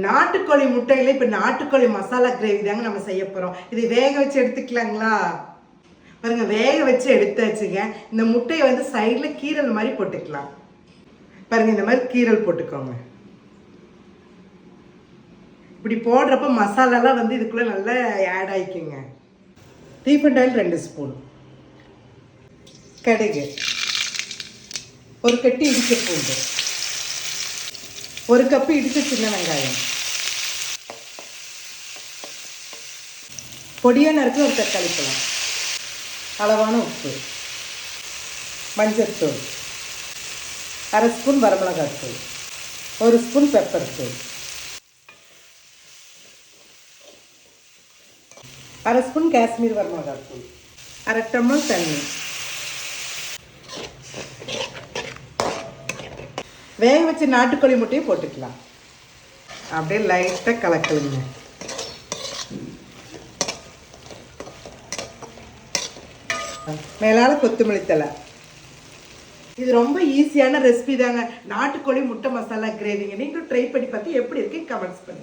நாட்டுக்கோழி முட்டையில் இப்போ நாட்டுக்கோழி மசாலா கிரேவி தாங்க நம்ம செய்ய போகிறோம். இது வேக வச்சு எடுத்துக்கலாங்களா? பாருங்க, வேக வச்சு எடுத்தாச்சுங்க. இந்த முட்டையை வந்து சைடில் கீரல் மாதிரி போட்டுக்கலாம். பாருங்க, இந்த மாதிரி கீரல் போட்டுக்கோங்க. இப்படி போடுறப்ப மசாலாலாம் வந்து இதுக்குள்ளே நல்லா ஆட் ஆகிக்குங்க. ரீஃபைண்ட் ஆயில் 2 ஸ்பூன், கடுகு, ஒரு கட்டி இடிச்ச பூண்டு, 1 கப்பு இடிச்ச சின்ன வெங்காயம், பொடியாக நறுக்கு ஒரு தக்காளி பழம், அளவான உப்பு, மஞ்சள்தூள், 1/2 ஸ்பூன் வரமிளகாத்தூள், 1 ஸ்பூன் பெப்பர் தூள், 1/2 ஸ்பூன் காஷ்மீர் வரமிளகாத்தூள், 1/2 டம்ளர் தண்ணி. வேக வச்சு நாட்டுக்கோழி முட்டையை போட்டுக்கலாம். அப்படியே லைட்டாக கலக்கலுங்க. மேலால கொத்தமல்லி தழை. இது ரொம்ப ஈஸியான ரெசிபி தாங்க, நாட்டுக்கோழி முட்டை மசாலா கிரேவிங்க. நீங்களும் ட்ரை பண்ணி பார்த்து எப்படி இருக்குன்னு கமெண்ட்ஸ் பண்ணுங்க.